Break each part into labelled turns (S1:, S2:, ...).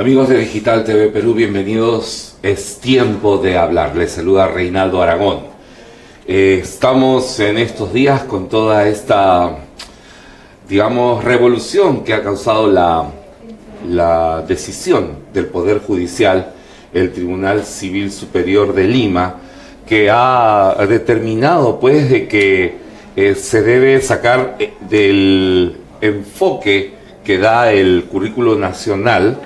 S1: Amigos de Digital TV Perú, bienvenidos. Es tiempo de hablar. Les saluda Reinaldo Aragón. Estamos en estos días con toda esta, digamos, revolución que ha causado la decisión del Poder Judicial, el Tribunal Civil Superior de Lima, que ha determinado pues de que se debe sacar del enfoque que da el currículo nacional,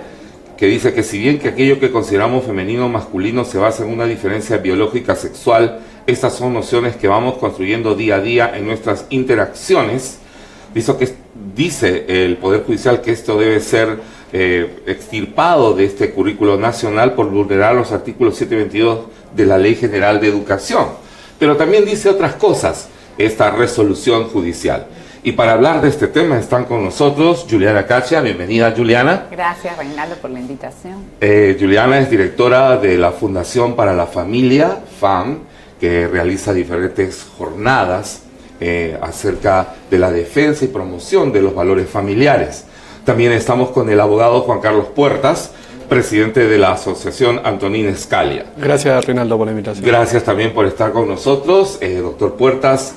S1: que dice que si bien que aquello que consideramos femenino o masculino se basa en una diferencia biológica sexual, estas son nociones que vamos construyendo día a día en nuestras interacciones. Dice el Poder Judicial que esto debe ser extirpado de este currículo nacional por vulnerar los artículos 722 de la Ley General de Educación. Pero también dice otras cosas esta resolución judicial. Y para hablar de este tema están con nosotros Juliana Cachia. Bienvenida, Juliana.
S2: Gracias, Reinaldo, por la invitación.
S1: Juliana es directora de la Fundación para la Familia, FAM, que realiza diferentes jornadas acerca de la defensa y promoción de los valores familiares. También estamos con el abogado Juan Carlos Puertas, presidente de la Asociación Antonín Scalia.
S3: Gracias, Reinaldo, por la invitación.
S1: Gracias también por estar con nosotros. Doctor Puertas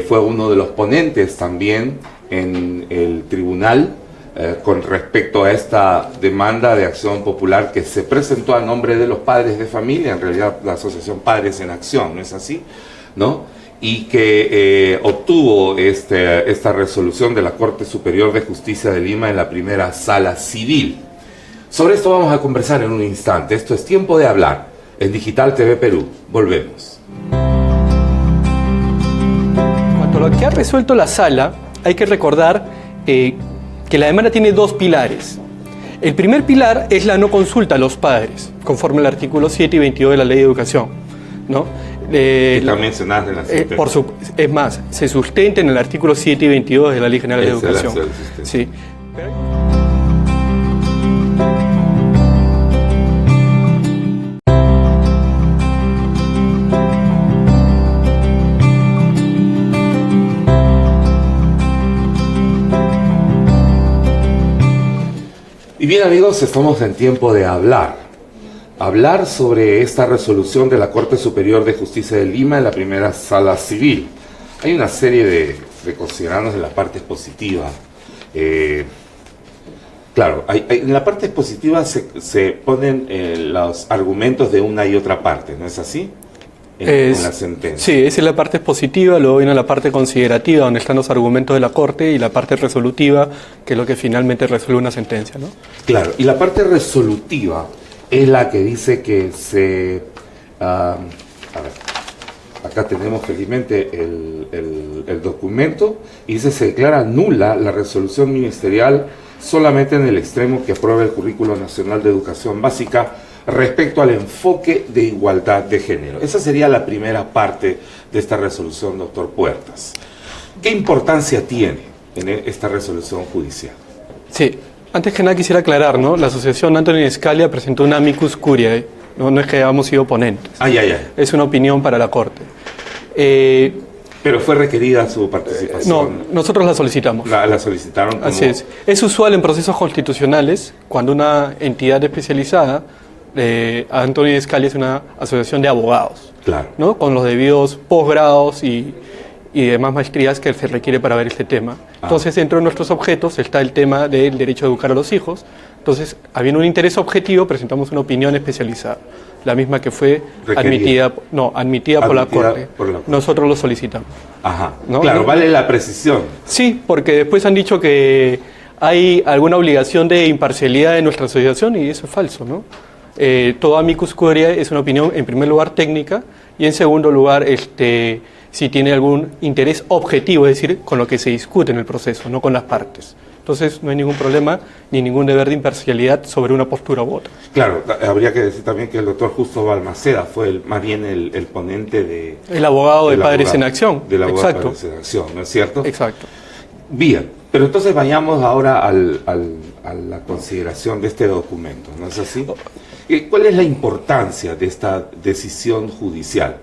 S1: fue uno de los ponentes también en el tribunal con respecto a esta demanda de acción popular que se presentó a nombre de los padres de familia, en realidad la Asociación Padres en Acción, ¿no es así? ¿No? Y que obtuvo esta resolución de la Corte Superior de Justicia de Lima en la primera sala civil. Sobre esto vamos a conversar en un instante. Esto es Tiempo de Hablar en Digital TV Perú. Volvemos.
S3: Lo que ha resuelto la sala, hay que recordar que la demanda tiene dos pilares. El primer pilar es la no consulta a los padres, conforme al artículo 7 y 22 de la Ley de Educación, ¿no?
S1: Está mencionado en la sentencia.
S3: Es más, se sustenta en el artículo 7 y 22 de la Ley General de Educación. Sí.
S1: Y bien, amigos, estamos en tiempo de hablar sobre esta resolución de la Corte Superior de Justicia de Lima en la primera sala civil. Hay una serie de considerandos en la parte expositiva. Claro, en la parte expositiva se ponen los argumentos de una y otra parte, ¿no es así? En la sentencia.
S3: Sí, esa es la parte expositiva, luego viene la parte considerativa, donde están los argumentos de la Corte, y la parte resolutiva, que es lo que finalmente resuelve una sentencia, ¿no?
S1: Claro, y la parte resolutiva es la que dice que a ver, acá tenemos felizmente el documento, y dice: se declara nula la resolución ministerial solamente en el extremo que aprueba el Currículo Nacional de Educación Básica respecto al enfoque de igualdad de género. Esa sería la primera parte de esta resolución, doctor Puertas. ¿Qué importancia tiene en esta resolución judicial?
S3: Sí, antes que nada quisiera aclarar, ¿no? La Asociación Antonín Scalia presentó una amicus curiae, no es que hayamos sido ponentes. Es una opinión para la Corte.
S1: Pero fue requerida su participación.
S3: No, nosotros la solicitamos.
S1: La solicitaron como...
S3: Así es. Es usual en procesos constitucionales, cuando una entidad especializada, Antonín Scalia es una asociación de abogados,
S1: claro,
S3: ¿no? Con los debidos posgrados y demás maestrías que se requiere para ver este tema. Entonces, dentro de nuestros objetos está el tema del derecho a educar a los hijos. Entonces, habiendo un interés objetivo, presentamos una opinión especializada, la misma que fue admitida por la Corte. Nosotros lo solicitamos.
S1: Ajá.
S3: ¿No?
S1: Claro, vale la precisión.
S3: Sí, porque después han dicho que hay alguna obligación de imparcialidad de nuestra asociación, y eso es falso, ¿no? Todo amicus curiae es una opinión, en primer lugar, técnica, y en segundo lugar, si tiene algún interés objetivo, es decir, con lo que se discute en el proceso, no con las partes. Entonces, no hay ningún problema ni ningún deber de imparcialidad sobre una postura u otra.
S1: Claro, habría que decir también que el doctor Justo Balmaceda fue más bien el ponente de...
S3: El abogado de Padres en Acción.
S1: Del abogado de Padres en Acción, ¿no es cierto?
S3: Exacto.
S1: Bien, pero entonces vayamos ahora a la consideración de este documento, ¿no es así? ¿Cuál es la importancia de esta decisión judicial?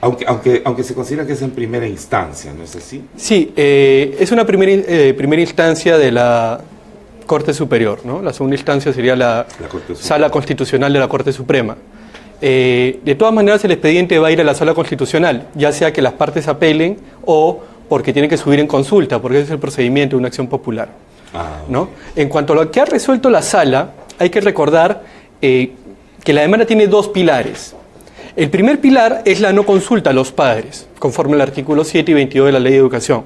S1: Aunque se considera que es en primera instancia, ¿no es así?
S3: Sí, es una primera instancia de la Corte Superior, ¿no? La segunda instancia sería la Sala Constitucional de la Corte Suprema. De todas maneras, el expediente va a ir a la Sala Constitucional, ya sea que las partes apelen o porque tienen que subir en consulta, porque ese es el procedimiento de una acción popular, ¿no? En cuanto a lo que ha resuelto la Sala, hay que recordar que la demanda tiene dos pilares. El primer pilar es la no consulta a los padres, conforme al artículo 7 y 22 de la Ley de Educación,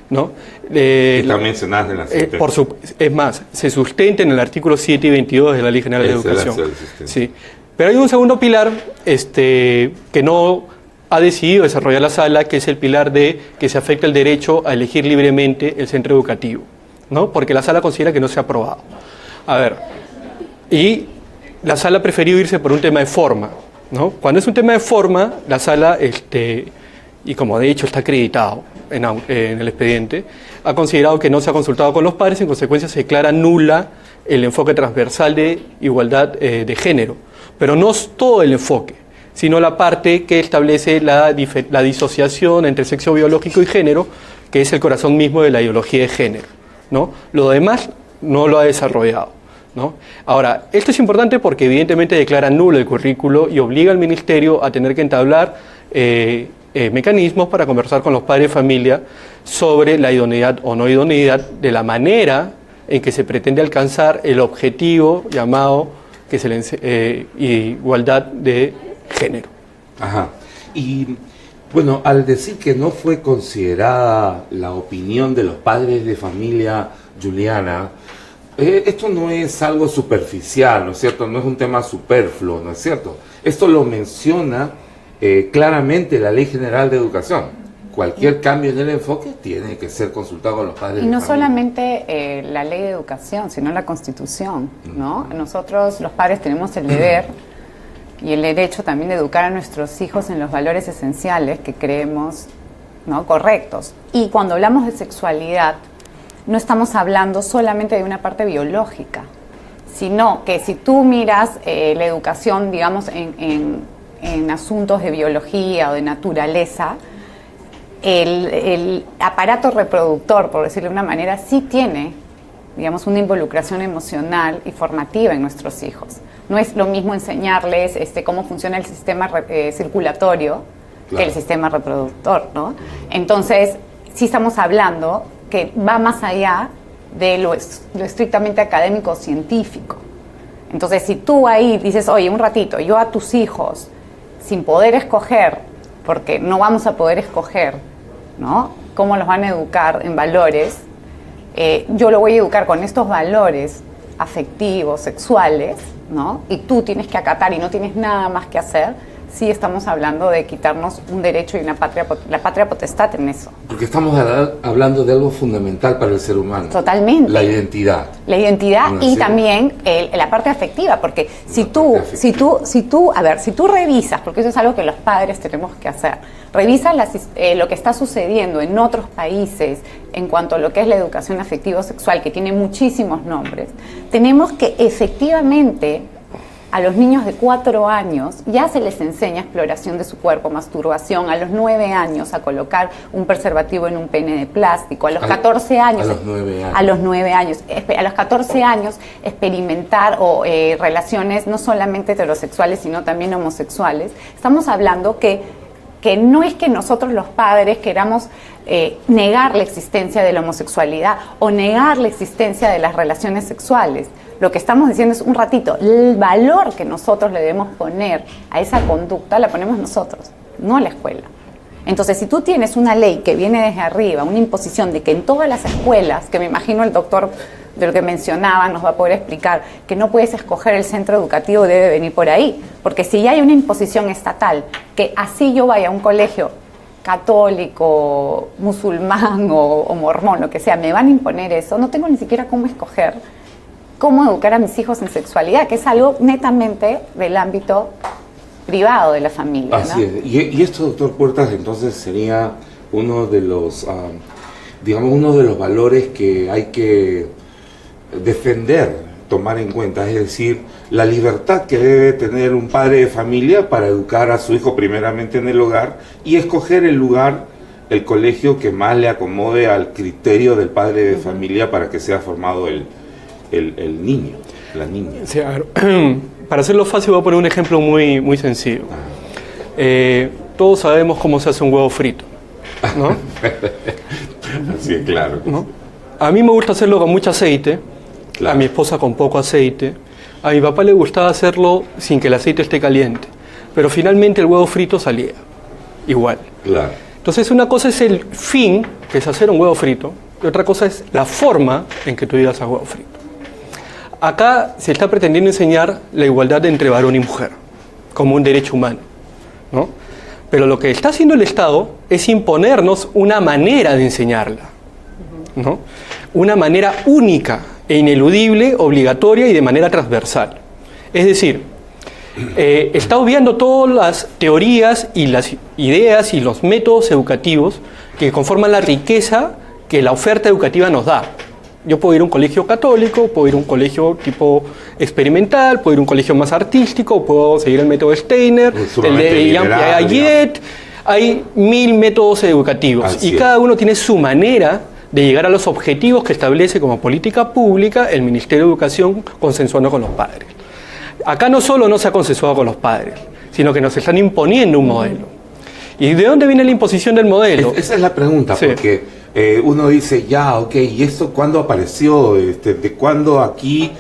S3: ¿no?
S1: Está mencionada en la sentencia.
S3: Es más, se sustenta en el artículo 7 y 22 de la Ley General de Educación. Sí. Pero hay un segundo pilar que no ha decidido desarrollar la Sala, que es el pilar de que se afecta el derecho a elegir libremente el centro educativo, ¿no? Porque la Sala considera que no se ha aprobado. A ver, y la Sala ha preferido irse por un tema de forma, ¿no? Cuando es un tema de forma, la Sala, y como de hecho está acreditado en el expediente, ha considerado que no se ha consultado con los padres, en consecuencia se declara nula el enfoque transversal de igualdad de género. Pero no es todo el enfoque, sino la parte que establece la disociación entre sexo biológico y género, que es el corazón mismo de la ideología de género, ¿no? Lo demás no lo ha desarrollado, ¿no? Ahora, esto es importante porque evidentemente declara nulo el currículo y obliga al Ministerio a tener que entablar mecanismos para conversar con los padres de familia sobre la idoneidad o no idoneidad de la manera en que se pretende alcanzar el objetivo llamado que es igualdad de género.
S1: Ajá. Y bueno, al decir que no fue considerada la opinión de los padres de familia, Juliana, esto no es algo superficial, ¿no es cierto? No es un tema superfluo, ¿no es cierto? Esto lo menciona claramente la Ley General de Educación. Cualquier cambio en el enfoque tiene que ser consultado con los padres de familia.
S2: Y no solamente la Ley de Educación, sino la Constitución, ¿no? Nosotros, los padres, tenemos el deber y el derecho también de educar a nuestros hijos en los valores esenciales que creemos, ¿no?, correctos. Y cuando hablamos de sexualidad, no estamos hablando solamente de una parte biológica, sino que si tú miras la educación, digamos, en asuntos de biología o de naturaleza, el aparato reproductor, por decirlo de una manera, sí tiene, digamos, una involucración emocional y formativa en nuestros hijos. No es lo mismo enseñarles cómo funciona el sistema circulatorio que el sistema reproductor, ¿no? Entonces, sí estamos hablando que va más allá de lo estrictamente académico o científico. Entonces, si tú ahí dices, oye, un ratito, yo a tus hijos, sin poder escoger, porque no vamos a poder escoger, ¿no?, cómo los van a educar en valores, yo lo voy a educar con estos valores afectivos, sexuales, ¿no?, y tú tienes que acatar y no tienes nada más que hacer. Sí estamos hablando de quitarnos un derecho y la patria potestad en eso. Porque estamos
S1: hablando de algo fundamental para el ser humano.
S2: Totalmente.
S1: La identidad.
S2: La identidad y también la parte afectiva, porque si tú revisas, porque eso es algo que los padres tenemos que hacer, revisas lo que está sucediendo en otros países en cuanto a lo que es la educación afectivo-sexual, que tiene muchísimos nombres, tenemos que efectivamente a los niños de 4 años ya se les enseña exploración de su cuerpo, masturbación, a los 9 años a colocar un preservativo en un pene de plástico, a los 14 años... A los 9 años. A los 14 años experimentar relaciones no solamente heterosexuales, sino también homosexuales. Estamos hablando que no es que nosotros los padres queramos negar la existencia de la homosexualidad o negar la existencia de las relaciones sexuales. Lo que estamos diciendo es, un ratito, el valor que nosotros le debemos poner a esa conducta la ponemos nosotros, no la escuela. Entonces, si tú tienes una ley que viene desde arriba, una imposición de que en todas las escuelas, que me imagino el doctor de lo que mencionaba nos va a poder explicar, que no puedes escoger el centro educativo, debe venir por ahí. Porque si ya hay una imposición estatal, que así yo vaya a un colegio católico, musulmán o mormón, lo que sea, me van a imponer eso, no tengo ni siquiera cómo escoger cómo educar a mis hijos en sexualidad, que es algo netamente del ámbito privado de la familia,
S1: Así
S2: ¿no?
S1: es. Y esto, doctor Puertas, entonces sería uno de los, uno de los valores que hay que defender, tomar en cuenta, es decir, la libertad que debe tener un padre de familia para educar a su hijo primeramente en el hogar y escoger el lugar, el colegio que más le acomode al criterio del padre de familia para que sea formado el el niño, la niña?
S3: Sí, a ver, para hacerlo fácil voy a poner un ejemplo muy, muy sencillo. Todos sabemos cómo se hace un huevo frito, ¿no?
S1: Sí, claro.
S3: ¿No? A mí me gusta hacerlo con mucho aceite,
S1: Claro.
S3: a mi esposa con poco aceite, a mi papá le gustaba hacerlo sin que el aceite esté caliente, pero finalmente el huevo frito salía igual.
S1: Claro.
S3: Entonces una cosa es el fin, que es hacer un huevo frito, y otra cosa es la forma en que tú llegas a huevo frito. Acá se está pretendiendo enseñar la igualdad entre varón y mujer, como un derecho humano, ¿no? Pero lo que está haciendo el Estado es imponernos una manera de enseñarla, ¿no? Una manera única e ineludible, obligatoria y de manera transversal. Es decir, está obviando todas las teorías y las ideas y los métodos educativos que conforman la riqueza que la oferta educativa nos da. Yo puedo ir a un colegio católico, puedo ir a un colegio tipo experimental, puedo ir a un colegio más artístico, puedo seguir el método Steiner, el de Piaget. Hay 1000 métodos educativos
S1: Así
S3: y cada uno tiene su manera de llegar a los objetivos que establece como política pública el Ministerio de Educación consensuando con los padres. Acá no solo no se ha consensuado con los padres, sino que nos están imponiendo un modelo. ¿Y de dónde viene la imposición del modelo?
S1: Esa es la pregunta,
S3: Sí.
S1: porque uno dice, ya, ok, ¿y esto cuándo apareció? ¿De cuándo aquí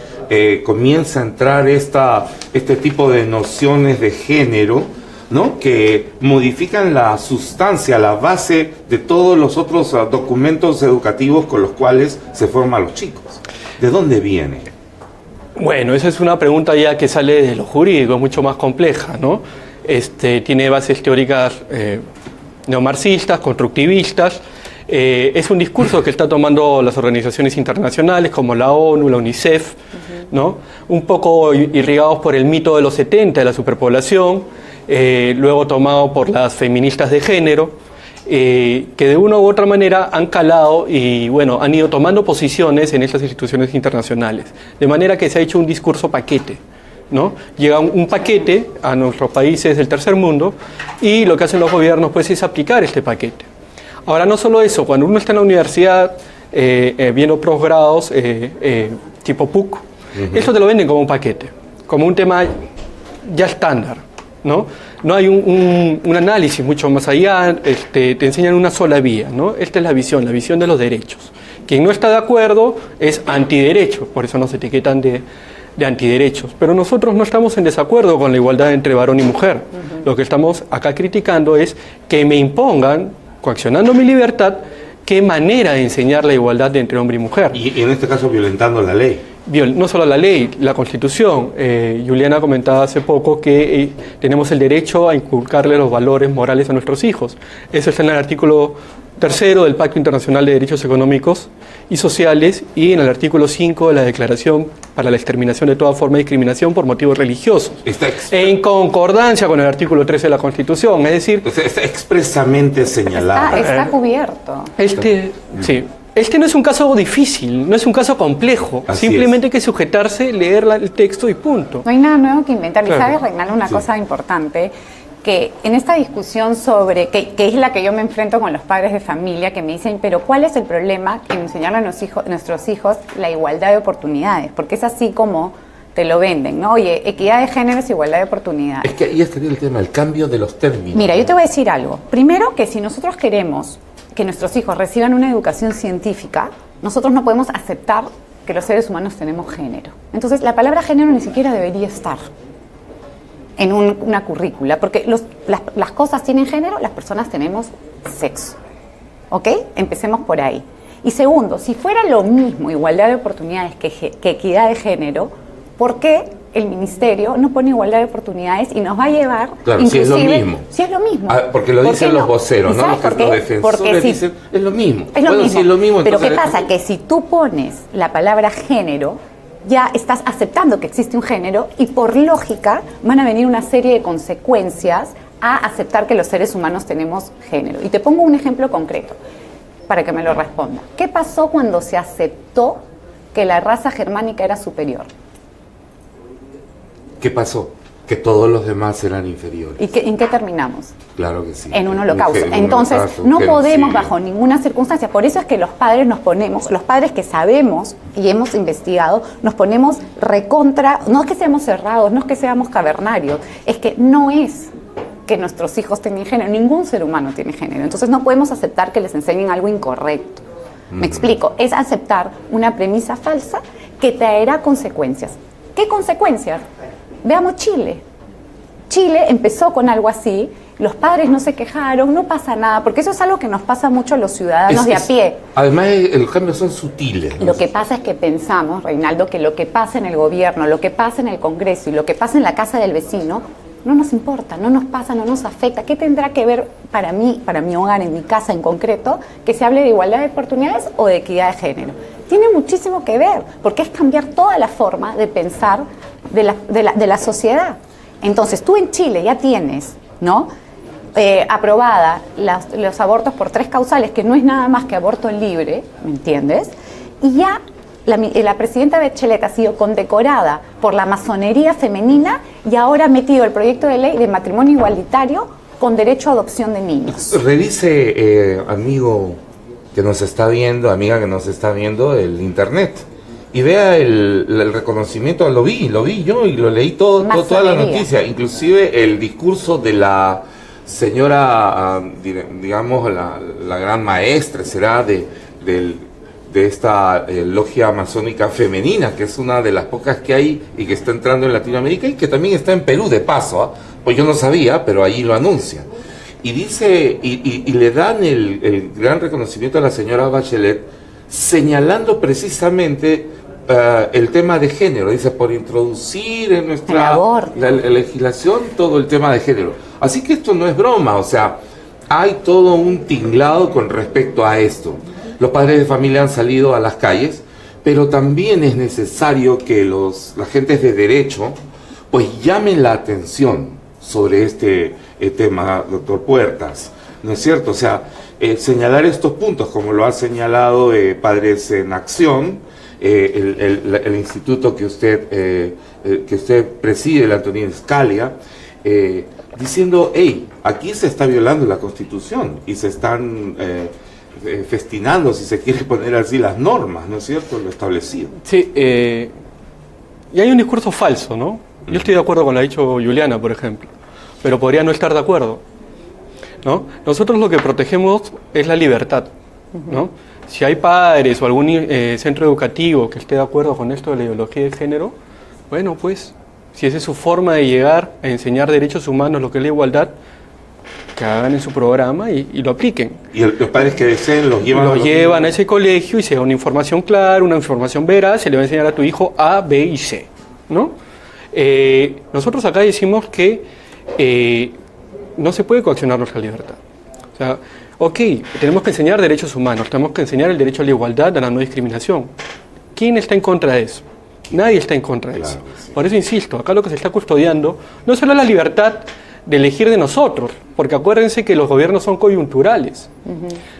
S1: comienza a entrar este tipo de nociones de género, ¿no? Que modifican la sustancia, la base de todos los otros documentos educativos con los cuales se forman los chicos? ¿De dónde viene?
S3: Bueno, esa es una pregunta ya que sale de lo jurídico, es mucho más compleja, ¿no? Tiene bases teóricas neomarxistas, constructivistas. Es un discurso que está tomando las organizaciones internacionales como la ONU, la UNICEF, ¿no? Un poco irrigados por el mito de los 70 de la superpoblación, luego tomado por las feministas de género, que de una u otra manera han calado y bueno, han ido tomando posiciones en estas instituciones internacionales, de manera que se ha hecho un discurso paquete, ¿no? Llega un paquete a nuestros países del tercer mundo y lo que hacen los gobiernos pues es aplicar este paquete. Ahora, no solo eso, cuando uno está en la universidad viendo posgrados tipo PUC, esto te lo venden como un paquete, como un tema ya estándar, ¿no? No hay un análisis mucho más allá, te enseñan una sola vía, ¿no? Esta es la visión de los derechos. Quien no está de acuerdo es antiderecho, por eso nos etiquetan de antiderechos. Pero nosotros no estamos en desacuerdo con la igualdad entre varón y mujer. Lo que estamos acá criticando es que me impongan, coaccionando mi libertad, qué manera de enseñar la igualdad entre hombre y mujer.
S1: Y en este caso violentando la ley.
S3: No solo la ley, la Constitución. Juliana comentaba hace poco que tenemos el derecho a inculcarle los valores morales a nuestros hijos. Eso está en el artículo 3 del Pacto Internacional de Derechos Económicos y Sociales y en el artículo 5 de la Declaración para la Exterminación de toda forma de discriminación por motivos religiosos. En concordancia con el artículo 13 de la Constitución, es decir...
S1: Está expresamente señalado.
S2: Está cubierto.
S3: Sí. Este no es un caso difícil, no es un caso complejo.
S1: Así
S3: simplemente hay que sujetarse, leer el texto y punto.
S2: No hay nada nuevo que inventar.
S3: Claro.
S2: Y sabes, Reinaldo, una cosa importante, que en esta discusión sobre, que es la que yo me enfrento con los padres de familia, que me dicen, pero ¿cuál es el problema en enseñarle a nuestros hijos la igualdad de oportunidades? Porque es así como te lo venden, ¿no? Oye, equidad de género es igualdad de oportunidades.
S1: Es que ahí estaría el tema, el cambio de los términos.
S2: Mira, yo te voy a decir algo. Primero, que si nosotros queremos que nuestros hijos reciban una educación científica, nosotros no podemos aceptar que los seres humanos tenemos género. Entonces, la palabra género ni siquiera debería estar en una currícula, porque las cosas tienen género, las personas tenemos sexo. ¿Ok? Empecemos por ahí. Y segundo, si fuera lo mismo igualdad de oportunidades que equidad de género, ¿por qué el ministerio no pone igualdad de oportunidades y nos va a llevar,
S1: claro,
S2: inclusive,
S1: si es lo mismo?
S2: Si es lo mismo.
S1: Porque lo dicen los voceros, ¿no? Los defensores dicen, es lo mismo.
S2: Es lo mismo.
S1: Si es lo mismo,
S2: pero
S1: entonces
S2: ¿qué pasa? Que si tú pones la palabra género, ya estás aceptando que existe un género y por lógica van a venir una serie de consecuencias a aceptar que los seres humanos tenemos género. Y te pongo un ejemplo concreto para que me lo responda. ¿Qué pasó cuando se aceptó que la raza germánica era superior?
S1: ¿Qué pasó? Que todos los demás eran inferiores.
S2: ¿Y en qué terminamos?
S1: Claro que sí.
S2: En un holocausto. Entonces, no podemos bajo ninguna circunstancia, por eso es que los padres nos ponemos, los padres que sabemos y hemos investigado, nos ponemos recontra, no es que seamos cerrados, no es que seamos cavernarios, es que no es que nuestros hijos tengan género, ningún ser humano tiene género, entonces no podemos aceptar que les enseñen algo incorrecto. Me explico, es aceptar una premisa falsa que traerá consecuencias. ¿Qué consecuencias? Veamos Chile. Chile empezó con algo así, los padres no se quejaron, no pasa nada, porque eso es algo que nos pasa mucho a los ciudadanos de a pie.
S1: Además, los cambios son sutiles, ¿no?
S2: Lo que pasa es que pensamos, Reinaldo, que lo que pasa en el gobierno, lo que pasa en el Congreso y lo que pasa en la casa del vecino, no nos importa, no nos pasa, no nos afecta. ¿Qué tendrá que ver para mí, para mi hogar, en mi casa en concreto, que se hable de igualdad de oportunidades o de equidad de género? Tiene muchísimo que ver, porque es cambiar toda la forma de pensar de la sociedad. Entonces, tú en Chile ya tienes, ¿no?, aprobada los abortos por 3 causales, que no es nada más que aborto libre, ¿me entiendes? Y ya la presidenta Bachelet ha sido condecorada por la masonería femenina y ahora ha metido el proyecto de ley de matrimonio igualitario con derecho a adopción de niños.
S1: Revise, amigo que nos está viendo, amiga que nos está viendo, el internet. Y vea el reconocimiento, lo vi yo y lo leí toda la noticia, inclusive el discurso de la señora, digamos, la gran maestra, será de esta logia masónica femenina, que es una de las pocas que hay y que está entrando en Latinoamérica y que también está en Perú de paso, pues yo no sabía, pero ahí lo anuncia. Y dice, y le dan el gran reconocimiento a la señora Bachelet, señalando precisamente el tema de género, dice, por introducir en nuestra la legislación todo el tema de género. Así que esto no es broma, o sea, hay todo un tinglado con respecto a esto. Los padres de familia han salido a las calles, pero también es necesario que las agentes de derecho pues llamen la atención sobre este tema, doctor Puertas, ¿no es cierto? O sea, señalar estos puntos, como lo ha señalado Padres en Acción, el instituto que usted preside, la Antonín Scalia, diciendo, hey, aquí se está violando la Constitución y se están festinando, si se quiere poner así, las normas, ¿no es cierto?, lo establecido.
S3: Sí, y hay un discurso falso, ¿no? Yo estoy de acuerdo con lo que ha dicho Juliana, por ejemplo, pero podría no estar de acuerdo, ¿no? Nosotros lo que protegemos es la libertad, ¿no? Si hay padres o algún centro educativo que esté de acuerdo con esto de la ideología de género, bueno, pues, si esa es su forma de llegar a enseñar derechos humanos, lo que es la igualdad, que hagan en su programa y lo apliquen.
S1: Y los padres que deseen los
S3: llevan a ese colegio y se da una información clara, una información veraz, se le va a enseñar a tu hijo A, B y C, ¿no? Nosotros acá decimos que no se puede coaccionar nuestra libertad. O sea, ok, tenemos que enseñar derechos humanos, tenemos que enseñar el derecho a la igualdad, a la no discriminación. ¿Quién está en contra de eso? Nadie está en contra de eso. Sí. Por eso insisto, acá lo que se está custodiando no solo es la libertad de elegir de nosotros, porque acuérdense que los gobiernos son coyunturales.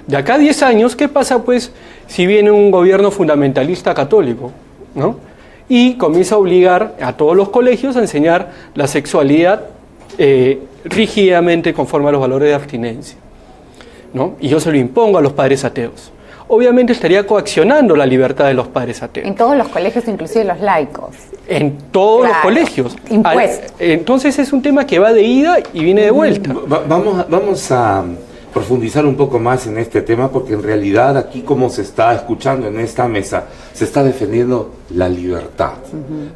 S3: De acá a 10 años, ¿qué pasa pues si viene un gobierno fundamentalista católico, ¿no?, y comienza a obligar a todos los colegios a enseñar la sexualidad rígidamente conforme a los valores de abstinencia, ¿no? Y yo se lo impongo a los padres ateos. Obviamente estaría coaccionando la libertad de los padres ateos.
S2: En todos los colegios, inclusive los laicos.
S3: En todos los colegios. Entonces es un tema que va de ida y viene de vuelta.
S1: Vamos a profundizar un poco más en este tema, porque en realidad aquí, como se está escuchando en esta mesa, se está defendiendo la libertad.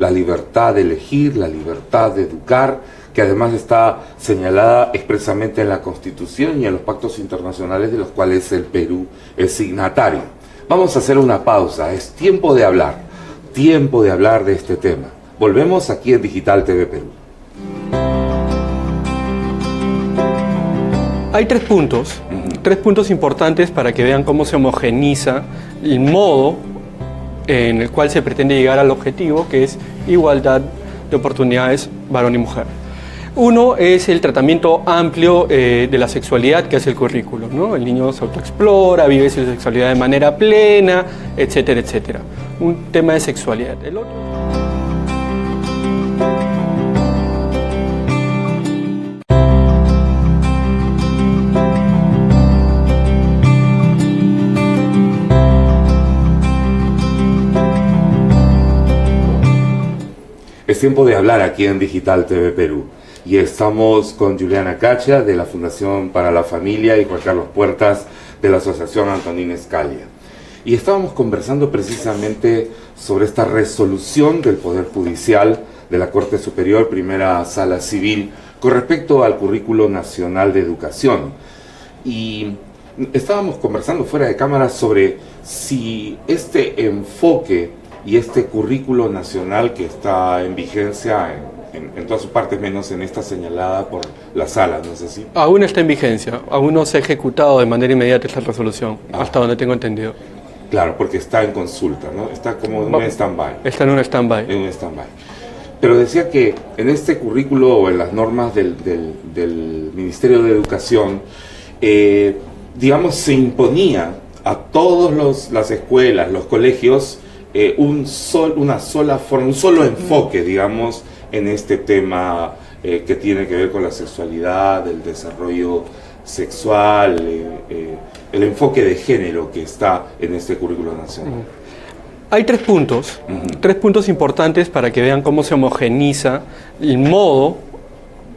S1: La libertad de elegir, la libertad de educar, que además está señalada expresamente en la Constitución y en los pactos internacionales de los cuales el Perú es signatario. Vamos a hacer una pausa, es tiempo de hablar de este tema. Volvemos aquí en Digital TV Perú.
S3: Hay tres puntos importantes para que vean cómo se homogeniza el modo en el cual se pretende llegar al objetivo, que es igualdad de oportunidades varón y mujer. Uno es el tratamiento amplio de la sexualidad que hace el currículum, ¿no? El niño se autoexplora, vive su sexualidad de manera plena, etcétera, etcétera. Un tema de sexualidad. El otro...
S1: Es tiempo de hablar aquí en Digital TV Perú. Y estamos con Juliana Cacha de la Fundación para la Familia y Juan Carlos Puertas de la Asociación Antonín Scalia. Y estábamos conversando precisamente sobre esta resolución del Poder Judicial de la Corte Superior, Primera Sala Civil, con respecto al Currículo Nacional de Educación. Y estábamos conversando fuera de cámara sobre si este enfoque y este currículo nacional que está en vigencia en todas sus partes, menos en esta señalada por la sala, ¿no es así?
S3: Aún está en vigencia, aún no se ha ejecutado de manera inmediata esta resolución, hasta donde tengo entendido.
S1: Claro, porque está en consulta, ¿no? Está como en un stand-by.
S3: Está en un stand-by.
S1: En un stand-by. Pero decía que en este currículo o en las normas del Ministerio de Educación, digamos, se imponía a todas las escuelas, los colegios, un solo enfoque, digamos, en este tema que tiene que ver con la sexualidad, el desarrollo sexual, el enfoque de género que está en este currículo nacional.
S3: Hay tres puntos importantes para que vean cómo se homogeneiza el modo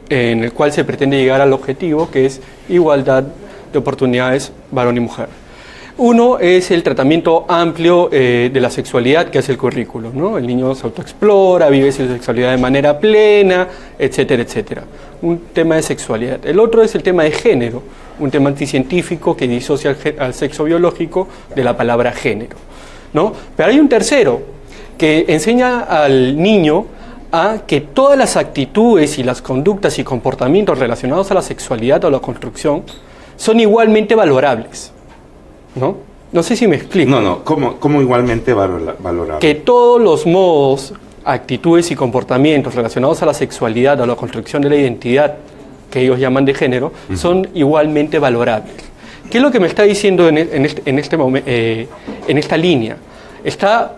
S3: en el cual se pretende llegar al objetivo, que es igualdad de oportunidades varón y mujer. Uno es el tratamiento amplio de la sexualidad que hace el currículo, ¿no? El niño se autoexplora, vive su sexualidad de manera plena, etcétera, etcétera. Un tema de sexualidad. El otro es el tema de género, un tema anticientífico que disocia al sexo biológico de la palabra género, ¿no? Pero hay un tercero que enseña al niño a que todas las actitudes y las conductas y comportamientos relacionados a la sexualidad o la construcción son igualmente valorables. No sé si me explico.
S1: No, ¿cómo igualmente valorable?
S3: Que todos los modos, actitudes y comportamientos relacionados a la sexualidad o a la construcción de la identidad, que ellos llaman de género, son igualmente valorables. ¿Qué es lo que me está diciendo en esta línea? Está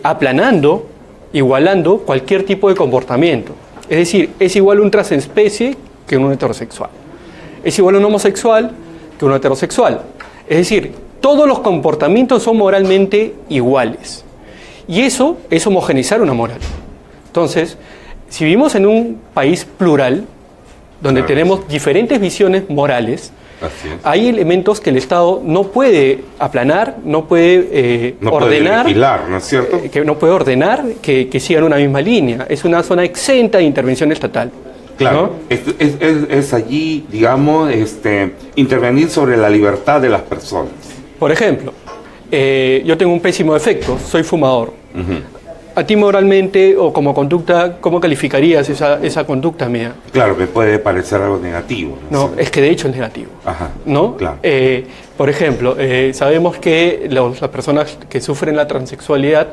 S3: aplanando, igualando cualquier tipo de comportamiento. Es decir, es igual un transespecie que un heterosexual. Es igual un homosexual que un heterosexual. Es decir, todos los comportamientos son moralmente iguales. Y eso es homogeneizar una moral. Entonces, si vivimos en un país plural, donde tenemos diferentes visiones morales, hay elementos que el Estado no puede aplanar, no puede ordenar,
S1: puede vigilar, ¿no es cierto?
S3: Que no puede ordenar que sigan una misma línea. Es una zona exenta de intervención estatal.
S1: Claro, ¿no? es allí, digamos, intervenir sobre la libertad de las personas.
S3: Por ejemplo, yo tengo un pésimo defecto, soy fumador. A ti moralmente o como conducta, ¿cómo calificarías esa conducta mía?
S1: Claro, me puede parecer algo negativo.
S3: No, es que de hecho es negativo.
S1: Ajá,
S3: ¿no?
S1: Claro.
S3: Por ejemplo, sabemos que las personas que sufren la transexualidad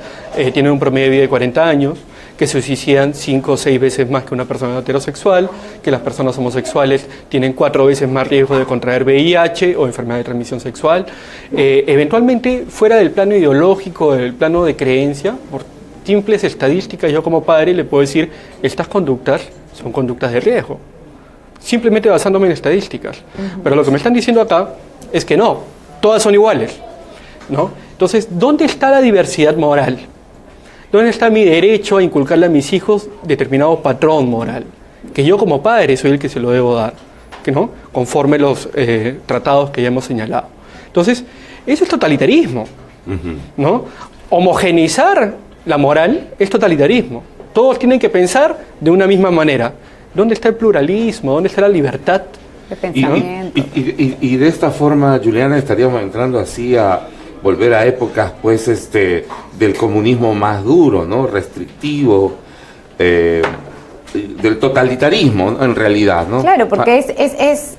S3: tienen un promedio de vida de 40 años, que se suicidan 5 o 6 veces más que una persona heterosexual, que las personas homosexuales tienen 4 veces más riesgo de contraer VIH o enfermedad de transmisión sexual. Eventualmente, fuera del plano ideológico, del plano de creencia, por simples estadísticas, yo como padre le puedo decir, estas conductas son conductas de riesgo, simplemente basándome en estadísticas. Pero lo que me están diciendo acá es que no, todas son iguales, ¿no? Entonces, ¿dónde está la diversidad moral? ¿Dónde está mi derecho a inculcarle a mis hijos determinado patrón moral? Que yo como padre soy el que se lo debo dar, ¿no? Conforme los tratados que ya hemos señalado. Entonces, eso es totalitarismo, ¿no? Homogeneizar la moral es totalitarismo. Todos tienen que pensar de una misma manera. ¿Dónde está el pluralismo? ¿Dónde está la libertad?
S2: De pensamiento.
S1: Y de esta forma, Juliana, estaríamos entrando así a volver a épocas, pues, del comunismo más duro, ¿no? Restrictivo, del totalitarismo, ¿no? En realidad, ¿no?
S2: Claro, porque es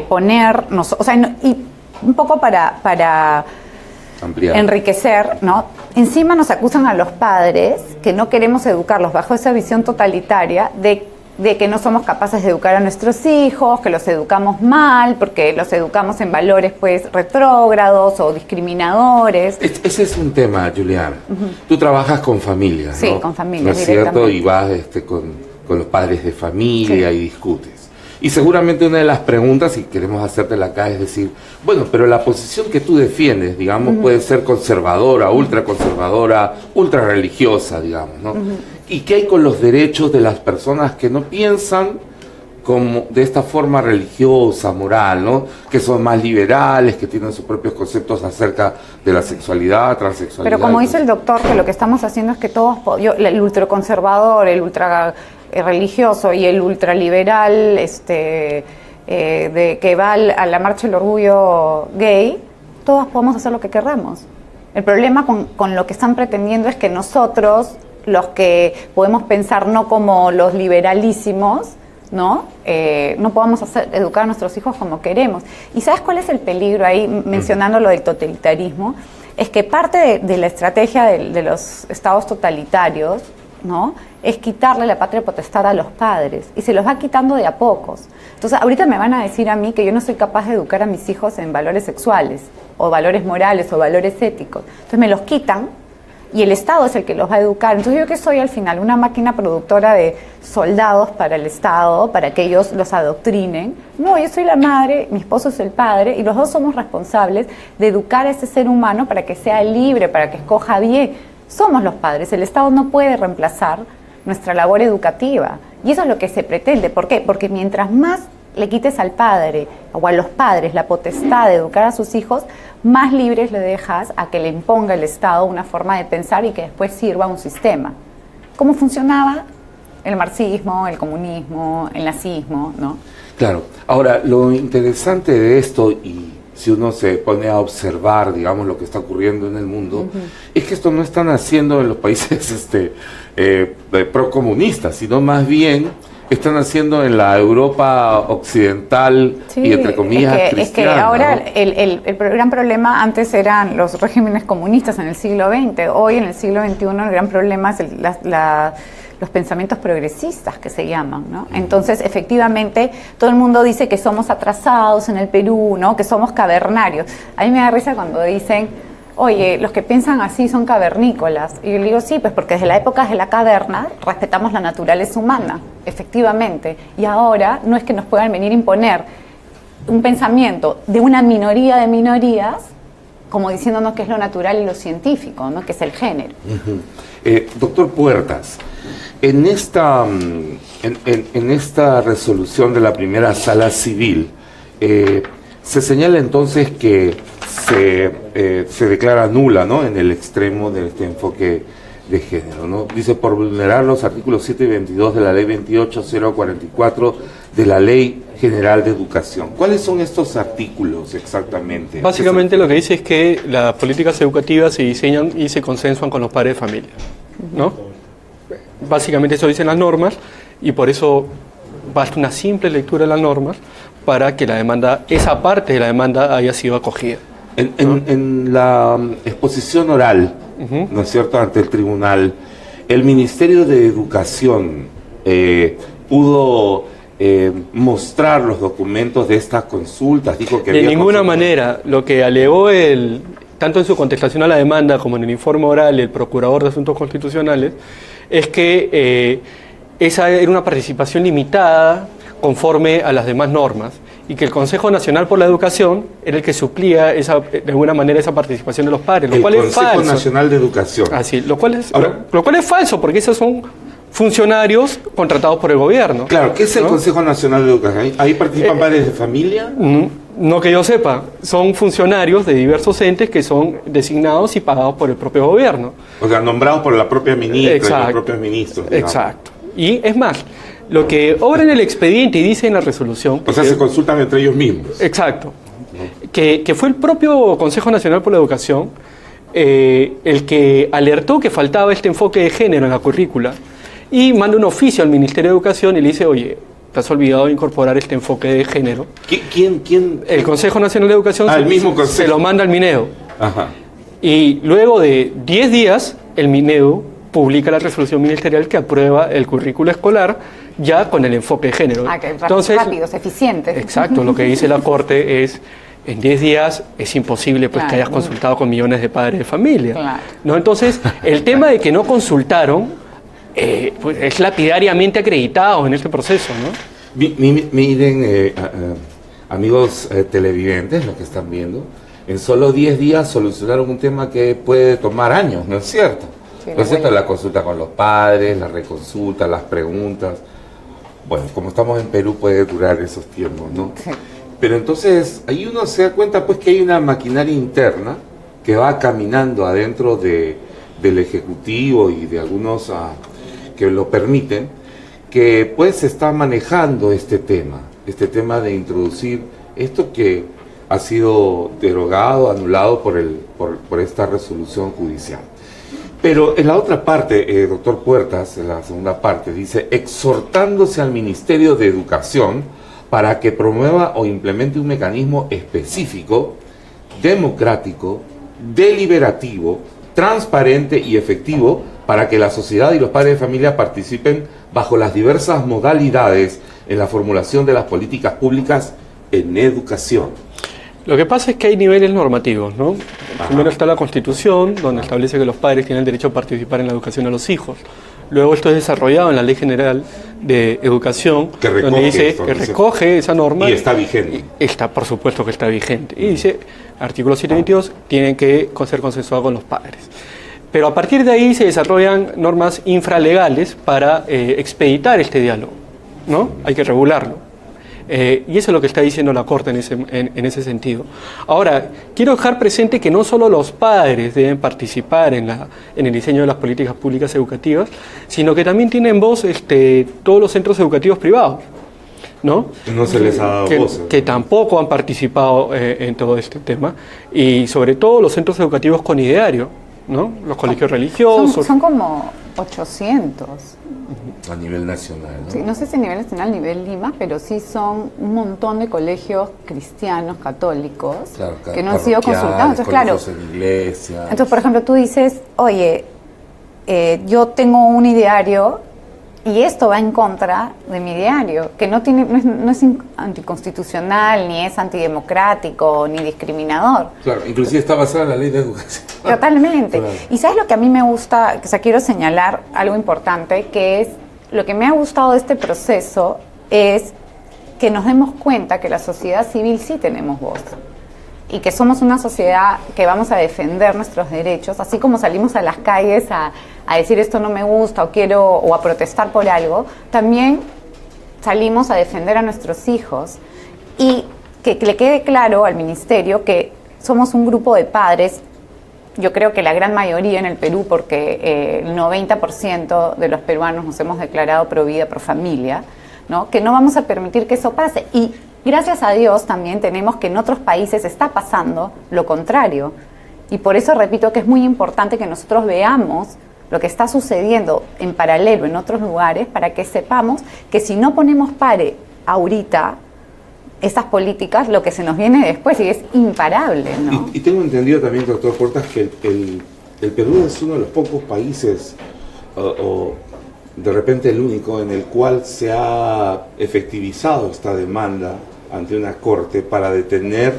S2: ponernos, o sea, y un poco para
S1: ampliar,
S2: enriquecer, ¿no? Encima nos acusan a los padres que no queremos educarlos bajo esa visión totalitaria de que no somos capaces de educar a nuestros hijos, que los educamos mal, porque los educamos en valores, pues, retrógrados o discriminadores.
S1: Ese es un tema, Juliana. Tú trabajas con familias, ¿no?
S2: Sí, con familias,
S1: ¿no es cierto? Y vas con los padres de familia, y discutes. Y seguramente una de las preguntas, y queremos hacértela acá, es decir, bueno, pero la posición que tú defiendes, digamos, puede ser conservadora, ultraconservadora, ultrarreligiosa, digamos, ¿no? ¿Y qué hay con los derechos de las personas que no piensan como de esta forma religiosa, moral, ¿no? Que son más liberales, que tienen sus propios conceptos acerca de la sexualidad, transexualidad?
S2: Pero como dice el doctor, que lo que estamos haciendo es que todos, el ultraconservador, el ultra religioso y el ultraliberal, que va a la marcha del orgullo gay, todos podemos hacer lo que querramos. El problema con lo que están pretendiendo es que nosotros, los que podemos pensar no como los liberalísimos, ¿no? No podamos educar a nuestros hijos como queremos. ¿Y sabes cuál es el peligro ahí, mencionando lo del totalitarismo? Es que parte de la estrategia de los estados totalitarios, ¿no?, es quitarle la patria potestad a los padres, y se los va quitando de a pocos. Entonces, ahorita me van a decir a mí que yo no soy capaz de educar a mis hijos en valores sexuales, o valores morales, o valores éticos. Entonces me los quitan, y el Estado es el que los va a educar. Entonces, ¿yo qué soy al final? Una máquina productora de soldados para el Estado, para que ellos los adoctrinen. No, yo soy la madre, mi esposo es el padre, y los dos somos responsables de educar a ese ser humano para que sea libre, para que escoja bien. Somos los padres, el Estado no puede reemplazar nuestra labor educativa, y eso es lo que se pretende. ¿Por qué? Porque mientras más le quites al padre o a los padres la potestad de educar a sus hijos, más libres le dejas a que le imponga el Estado una forma de pensar y que después sirva a un sistema. ¿Cómo funcionaba el marxismo, el comunismo, el nazismo, ¿no?
S1: Claro. Ahora, lo interesante de esto, y si uno se pone a observar, digamos, lo que está ocurriendo en el mundo, es que esto no están haciendo en los países procomunistas, sino más bien están haciendo en la Europa occidental, sí, y entre comillas cristiana. Es que
S2: ahora, ¿no?, el gran problema antes eran los regímenes comunistas en el siglo XX. Hoy en el siglo XXI el gran problema es los pensamientos progresistas, que se llaman, ¿no? Entonces, efectivamente, todo el mundo dice que somos atrasados en el Perú, ¿no?, que somos cavernarios. A mí me da risa cuando dicen, oye, los que piensan así son cavernícolas. Y yo le digo, sí, pues porque desde la época de la caverna respetamos la naturaleza humana, efectivamente. Y ahora no es que nos puedan venir a imponer un pensamiento de una minoría de minorías, como diciéndonos que es lo natural y lo científico, ¿no?, que es el género.
S1: Doctor Puertas, en esta resolución de la primera sala civil, se señala entonces que se declara nula, ¿no?, en el extremo de este enfoque de género, ¿no? Dice, por vulnerar los artículos 7 y 22 de la Ley 28044 de la Ley General de Educación. ¿Cuáles son estos artículos exactamente?
S3: Básicamente lo que dice es que las políticas educativas se diseñan y se consensuan con los padres de familia, ¿no? Básicamente eso dicen las normas, y por eso basta una simple lectura de las normas para que la demanda, esa parte de la demanda, haya sido acogida.
S1: En la exposición oral, ¿no es cierto?, ante el tribunal, el Ministerio de Educación pudo mostrar los documentos de estas consultas. Dijo que
S3: de ninguna manera. Lo que alegó tanto en su contestación a la demanda como en el informe oral, el Procurador de Asuntos Constitucionales, es que esa era una participación limitada conforme a las demás normas, y que el Consejo Nacional por la Educación era el que suplía de alguna manera esa participación de los padres, lo cual es falso. El Consejo
S1: Nacional de Educación.
S3: Así, lo cual es falso, porque esos son funcionarios contratados por el gobierno.
S1: Claro, ¿qué es el Consejo Nacional de Educación? ¿Ahí participan padres de familia?
S3: No que yo sepa, son funcionarios de diversos entes que son designados y pagados por el propio gobierno.
S1: O sea, nombrados por la propia ministra y los propios ministros, digamos.
S3: Exacto. Y es más, lo que obra en el expediente y dice en la resolución...
S1: O sea, se consultan entre ellos mismos.
S3: Exacto. Que fue el propio Consejo Nacional por la Educación el que alertó que faltaba este enfoque de género en la currícula, y manda un oficio al Ministerio de Educación y le dice, oye, te has olvidado de incorporar este enfoque de género.
S1: ¿Quién?
S3: El Consejo Nacional de Educación se lo manda al Mineo.
S1: Ajá.
S3: Y luego de 10 días, el Mineo publica la resolución ministerial que aprueba el currículo escolar ya con el enfoque de género.
S2: Entonces, rápidos, eficientes.
S3: Exacto, lo que dice la Corte es, en 10 días es imposible pues, que hayas consultado con millones de padres de familia. Claro. ¿No? Entonces, el tema de que no consultaron pues es lapidariamente acreditado en este proceso, ¿no?
S1: Miren, amigos televidentes, los que están viendo, en solo 10 días solucionaron un tema que puede tomar años, ¿no es cierto?
S2: y
S1: ¿No es cierto? La consulta con los padres, la reconsulta, las preguntas. Bueno, como estamos en Perú puede durar esos tiempos, ¿no?
S2: Sí.
S1: Pero entonces ahí uno se da cuenta pues que hay una maquinaria interna que va caminando adentro del Ejecutivo y de algunos que lo permiten, que pues se está manejando este tema de introducir esto que ha sido derogado, anulado por esta resolución judicial. Pero en la otra parte, doctor Puertas, en la segunda parte, dice, exhortándose al Ministerio de Educación para que promueva o implemente un mecanismo específico, democrático, deliberativo, transparente y efectivo para que la sociedad y los padres de familia participen bajo las diversas modalidades en la formulación de las políticas públicas en educación.
S3: Lo que pasa es que hay niveles normativos, ¿no? Primero está la Constitución, donde establece que los padres tienen el derecho a participar en la educación a los hijos. Luego esto es desarrollado en la Ley General de Educación, donde dice que recoge esa norma.
S1: Y está vigente.
S3: Está, por supuesto que está vigente. Y dice, artículo 722, tienen que ser consensuados con los padres. Pero a partir de ahí se desarrollan normas infralegales para expeditar este diálogo, ¿no? Hay que regularlo. Y eso es lo que está diciendo la Corte en ese sentido. Ahora, quiero dejar presente que no solo los padres deben participar en el diseño de las políticas públicas educativas, sino que también tienen voz todos los centros educativos privados, ¿no?
S1: No se les ha dado voz.
S3: Que tampoco han participado en todo este tema, y sobre todo los centros educativos con ideario, ¿no? Los colegios religiosos.
S2: Son como 800.
S1: A nivel nacional, ¿no?
S2: Sí, no sé si a nivel nacional, a nivel Lima, pero sí son un montón de colegios cristianos, católicos,
S1: claro,
S2: que no han sido consultados. Entonces, claro,
S1: en iglesias.
S2: Entonces, por ejemplo, tú dices, oye, yo tengo un ideario y esto va en contra de mi ideario, que no es anticonstitucional, ni es antidemocrático, ni discriminador.
S1: Claro, inclusive está basada en la ley de educación.
S2: Totalmente.
S1: Claro.
S2: Y ¿sabes lo que a mí me gusta? O sea, quiero señalar algo importante, que es, lo que me ha gustado de este proceso es que nos demos cuenta que la sociedad civil sí tenemos voz. Y que somos una sociedad que vamos a defender nuestros derechos, así como salimos a las calles a decir esto no me gusta o a protestar por algo, también salimos a defender a nuestros hijos y que le quede claro al ministerio que somos un grupo de padres, yo creo que la gran mayoría en el Perú, porque el 90% de los peruanos nos hemos declarado pro vida, pro familia, ¿no? Que no vamos a permitir que eso pase. Y gracias a Dios también tenemos que en otros países está pasando lo contrario. Y por eso repito que es muy importante que nosotros veamos lo que está sucediendo en paralelo en otros lugares para que sepamos que si no ponemos pare ahorita estas políticas, lo que se nos viene después y es imparable, ¿no?
S1: Y tengo entendido también, doctor Puertas, que el Perú es uno de los pocos países o de repente el único en el cual se ha efectivizado esta demanda ante una corte para detener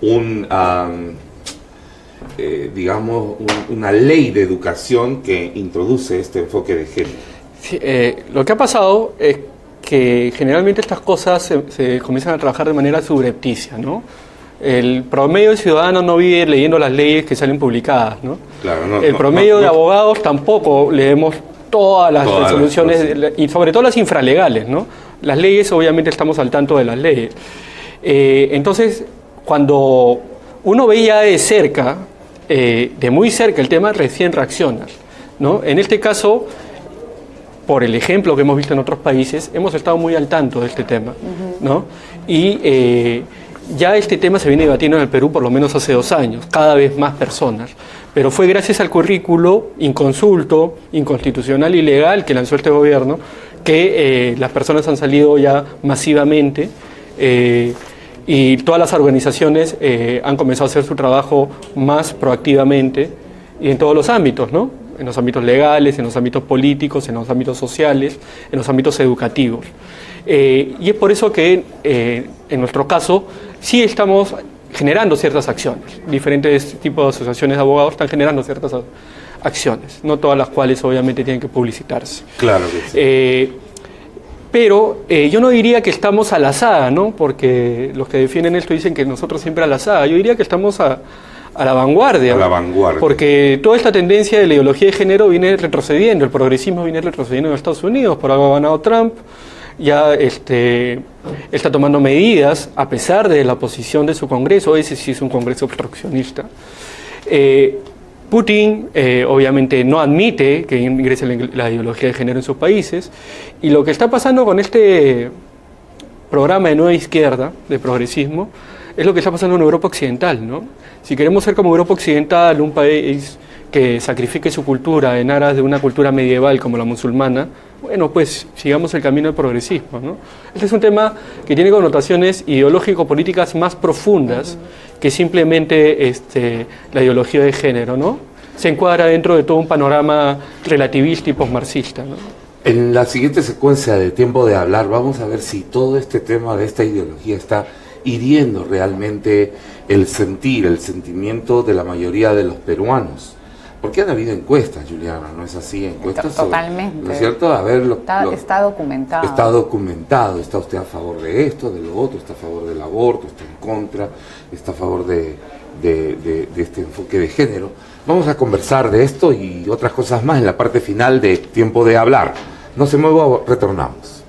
S1: una ley de educación que introduce este enfoque de género.
S3: Sí, lo que ha pasado es que generalmente estas cosas se comienzan a trabajar de manera subrepticia, ¿no? El promedio de ciudadanos no vive leyendo las leyes que salen publicadas, ¿no?
S1: Claro,
S3: el promedio de abogados tampoco leemos todas las resoluciones, y sobre todo las infralegales, ¿no? Las leyes, obviamente estamos al tanto de las leyes. Entonces, cuando uno veía de cerca, de muy cerca el tema, recién reaccionas, ¿no? En este caso, por el ejemplo que hemos visto en otros países, hemos estado muy al tanto de este tema, ¿no? Y ya este tema se viene debatiendo en el Perú por lo menos hace 2 años, cada vez más personas. Pero fue gracias al currículo inconsulto, inconstitucional y legal que lanzó este gobierno que las personas han salido ya masivamente y todas las organizaciones han comenzado a hacer su trabajo más proactivamente y en todos los ámbitos, ¿no? En los ámbitos legales, en los ámbitos políticos, en los ámbitos sociales, en los ámbitos educativos. Y es por eso que en nuestro caso sí estamos generando ciertas acciones. Diferentes tipos de asociaciones de abogados están generando ciertas acciones, no todas las cuales obviamente tienen que publicitarse.
S1: Claro que sí.
S3: Pero yo no diría que estamos a la saga, ¿no? Porque los que defienden esto dicen que nosotros siempre a la saga. Yo diría que estamos a a la vanguardia.
S1: A la vanguardia.
S3: Porque toda esta tendencia de la ideología de género viene retrocediendo, el progresismo viene retrocediendo en Estados Unidos, por algo ha ganado Trump, ya está tomando medidas a pesar de la oposición de su Congreso, ese sí es un Congreso obstruccionista. Putin obviamente no admite que ingrese la ideología de género en sus países, y lo que está pasando con este programa de nueva izquierda, de progresismo, es lo que está pasando en Europa Occidental, ¿no? Si queremos ser como Europa Occidental, un país que sacrifique su cultura en aras de una cultura medieval como la musulmana, bueno, pues sigamos el camino del progresismo, ¿no? Este es un tema que tiene connotaciones ideológico-políticas más profundas que simplemente la ideología de género, ¿no? Se encuadra dentro de todo un panorama relativista y posmarxista, ¿no?
S1: En la siguiente secuencia de Tiempo de Hablar vamos a ver si todo este tema de esta ideología está hiriendo realmente el sentir, el sentimiento de la mayoría de los peruanos. Porque han habido encuestas, Juliana, ¿no es así? Encuestas
S2: totalmente.
S1: Sobre, ¿no es cierto? A ver,
S2: está documentado.
S1: Está documentado. ¿Está usted a favor de esto, de lo otro? ¿Está a favor del aborto? ¿Está en contra? ¿Está a favor de este enfoque de género? Vamos a conversar de esto y otras cosas más en la parte final de Tiempo de Hablar. No se mueva, retornamos.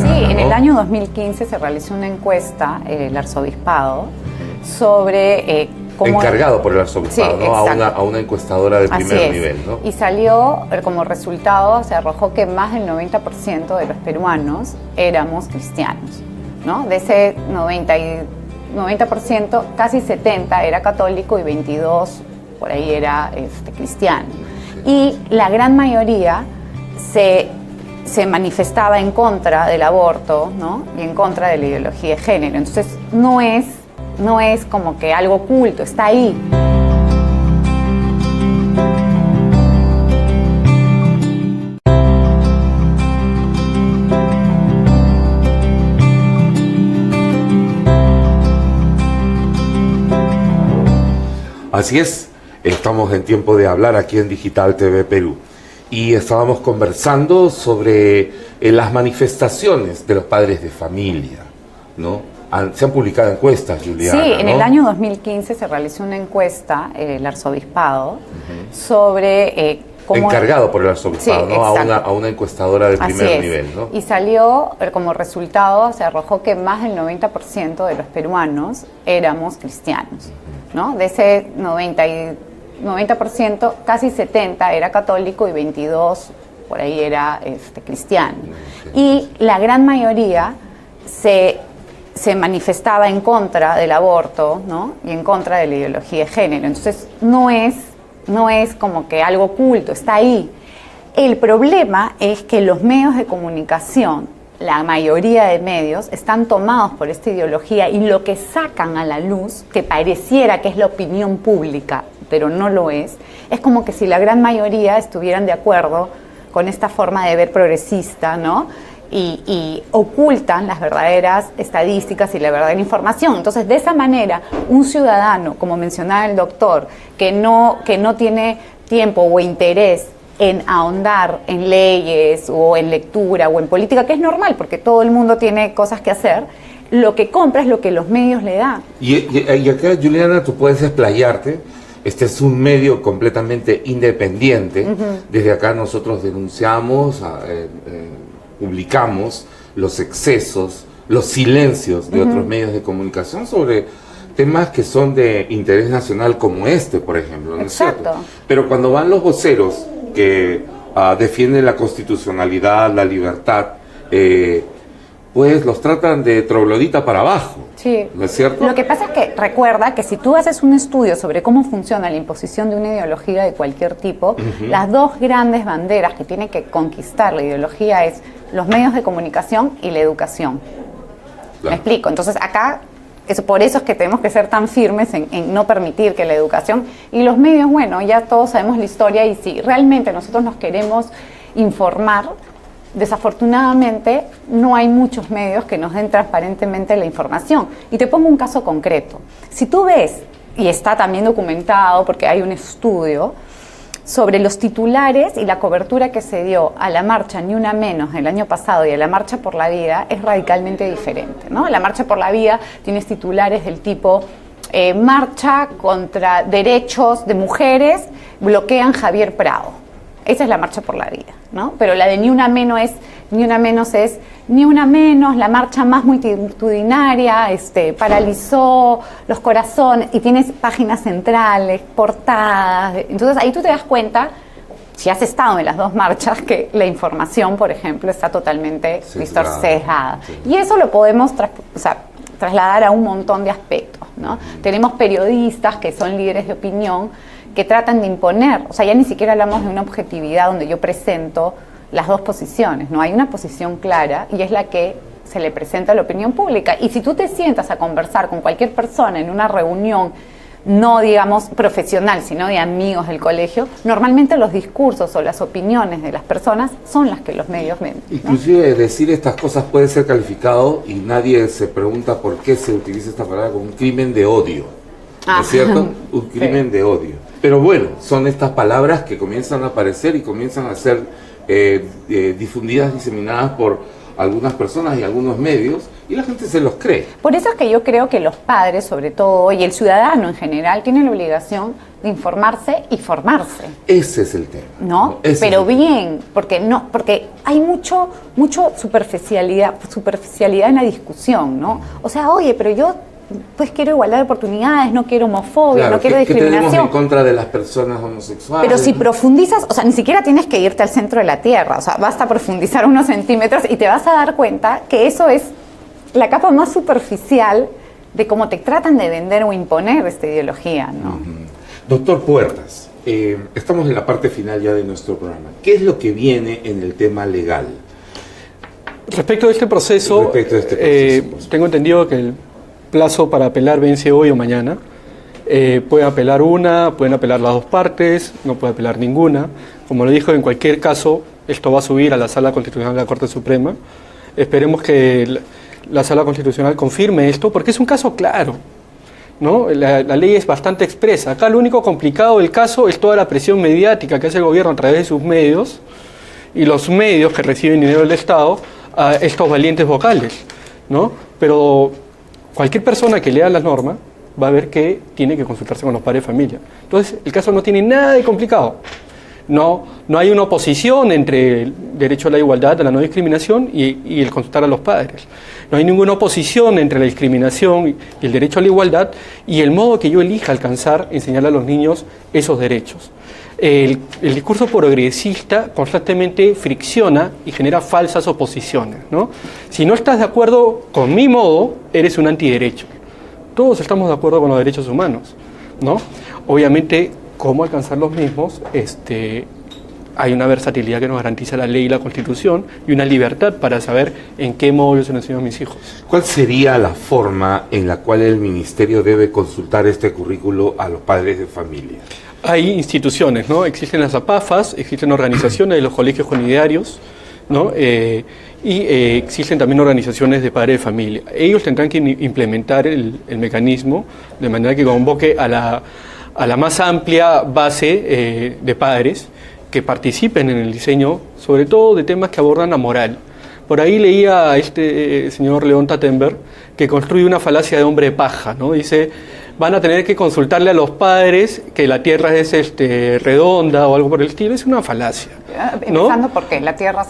S2: En el año 2015 se realizó una encuesta, el arzobispado, sobre cómo...
S1: Encargado por el arzobispado,
S2: sí,
S1: ¿no? A una encuestadora de primer nivel, ¿no?
S2: Y salió, como resultado, se arrojó que más del 90% de los peruanos éramos cristianos, ¿no? De ese 90%, casi 70% era católico y 22% por ahí era cristiano. Y la gran mayoría se manifestaba en contra del aborto, ¿no? Y en contra de la ideología de género. Entonces no es como que algo oculto, está ahí.
S1: Así es, estamos en Tiempo de Hablar aquí en Digital TV Perú. Y estábamos conversando sobre las manifestaciones de los padres de familia, ¿no? Se han publicado encuestas, Juliana,
S2: sí, en
S1: ¿no?
S2: el año 2015 se realizó una encuesta, el arzobispado, sobre cómo...
S1: Encargado por el arzobispado,
S2: sí,
S1: ¿no? A una encuestadora de primer nivel, ¿no?
S2: Y salió, como resultado, se arrojó que más del 90% de los peruanos éramos cristianos, ¿no? De ese 90%, casi 70% era católico y 22% por ahí era cristiano. Y la gran mayoría se manifestaba en contra del aborto, ¿no? Y en contra de la ideología de género. Entonces no es como que algo oculto, está ahí. El problema es que los medios de comunicación, la mayoría de medios, están tomados por esta ideología y lo que sacan a la luz, que pareciera que es la opinión pública, pero no lo es como que si la gran mayoría estuvieran de acuerdo con esta forma de ver progresista, ¿no? Y ocultan las verdaderas estadísticas y la verdadera información. Entonces, de esa manera, un ciudadano, como mencionaba el doctor, que no tiene tiempo o interés en ahondar en leyes o en lectura o en política, que es normal, porque todo el mundo tiene cosas que hacer, lo que compra es lo que los medios le dan.
S1: Y acá, Juliana, tú puedes explayarte. Este es un medio completamente independiente. Desde acá nosotros denunciamos, publicamos los excesos, los silencios de otros medios de comunicación sobre temas que son de interés nacional como este, por ejemplo, ¿no es cierto? Pero cuando van los voceros que defienden la constitucionalidad, la libertad, pues los tratan de troglodita para abajo.
S2: Sí.
S1: ¿No es cierto?
S2: Lo que pasa es que recuerda que si tú haces un estudio sobre cómo funciona la imposición de una ideología de cualquier tipo, las dos grandes banderas que tiene que conquistar la ideología es los medios de comunicación y la educación. Claro. ¿Me explico? Entonces acá, por eso es que tenemos que ser tan firmes en no permitir que la educación y los medios, bueno, ya todos sabemos la historia y si realmente nosotros nos queremos informar, desafortunadamente no hay muchos medios que nos den transparentemente la información. Y te pongo un caso concreto. Si tú ves, y está también documentado porque hay un estudio sobre los titulares y la cobertura que se dio a la marcha Ni Una Menos el año pasado y a la Marcha por la Vida es radicalmente diferente, ¿no? La Marcha por la Vida tienes titulares del tipo marcha contra derechos de mujeres, bloquean Javier Prado. Esa es la Marcha por la Vida, ¿no? Pero la de Ni Una Menos es Ni Una Menos, la marcha más multitudinaria, paralizó los corazones, y tienes páginas centrales, portadas. Entonces ahí tú te das cuenta, si has estado en las dos marchas, que la información, por ejemplo, está totalmente sesgada. Sí. Y eso lo podemos trasladar a un montón de aspectos, ¿no? Tenemos periodistas que son líderes de opinión que tratan de imponer, o sea, ya ni siquiera hablamos de una objetividad donde yo presento las dos posiciones, ¿no? Hay una posición clara y es la que se le presenta a la opinión pública. Y si tú te sientas a conversar con cualquier persona en una reunión, no digamos profesional, sino de amigos del colegio, normalmente los discursos o las opiniones de las personas son las que los medios ven, ¿no?
S1: Inclusive decir estas cosas puede ser calificado y nadie se pregunta por qué se utiliza esta palabra como un crimen de odio, ¿no es cierto? Un crimen de odio. Pero bueno, son estas palabras que comienzan a aparecer y comienzan a ser difundidas, diseminadas por algunas personas y algunos medios, y la gente se los cree.
S2: Por eso es que yo creo que los padres, sobre todo, y el ciudadano en general, tienen la obligación de informarse y formarse.
S1: Ese es el tema.
S2: ¿No? Pero bien, porque hay mucho superficialidad en la discusión, ¿no? O sea, oye, pero yo pues quiero igualdad de oportunidades, no quiero homofobia,
S1: claro,
S2: no quiero discriminación.
S1: ¿Qué tenemos en contra de las personas homosexuales?
S2: Pero si profundizas, o sea, ni siquiera tienes que irte al centro de la Tierra, o sea, basta profundizar unos centímetros y te vas a dar cuenta que eso es la capa más superficial de cómo te tratan de vender o imponer esta ideología, ¿no?
S1: Doctor Puertas, estamos en la parte final ya de nuestro programa. ¿Qué es lo que viene en el tema legal?
S3: Respecto a este proceso, tengo entendido que el plazo para apelar vence hoy o mañana. Puede apelar una, pueden apelar las dos partes, no puede apelar ninguna. Como lo dijo, en cualquier caso, esto va a subir a la Sala Constitucional de la Corte Suprema. Esperemos que la Sala Constitucional confirme esto, porque es un caso claro, ¿no? La ley es bastante expresa. Acá lo único complicado del caso es toda la presión mediática que hace el gobierno a través de sus medios y los medios que reciben dinero del Estado a estos valientes vocales, ¿no? Pero cualquier persona que lea las normas va a ver que tiene que consultarse con los padres de familia. Entonces, el caso no tiene nada de complicado. No hay una oposición entre el derecho a la igualdad, a la no discriminación y el consultar a los padres. No hay ninguna oposición entre la discriminación y el derecho a la igualdad y el modo que yo elija alcanzar, enseñar a los niños esos derechos. El discurso progresista constantemente fricciona y genera falsas oposiciones, ¿no? Si no estás de acuerdo con mi modo, eres un antiderecho. Todos estamos de acuerdo con los derechos humanos, ¿no? Obviamente, ¿cómo alcanzar los mismos? Hay una versatilidad que nos garantiza la ley y la Constitución y una libertad para saber en qué modo yo se lo enseño a mis hijos.
S1: ¿Cuál sería la forma en la cual el Ministerio debe consultar este currículo a los padres de familia?
S3: Hay instituciones, ¿no? Existen las APAFAS, existen organizaciones de los colegios comunitarios, ¿no? Existen también organizaciones de padres de familia. Ellos tendrán que implementar el mecanismo de manera que convoque a la más amplia base de padres que participen en el diseño, sobre todo de temas que abordan la moral. Por ahí leía a este señor León Tattenberg que construye una falacia de hombre paja, ¿no? Dice, van a tener que consultarle a los padres que la Tierra es redonda o algo por el estilo. Es una falacia, ¿no?
S2: Empezando porque la Tierra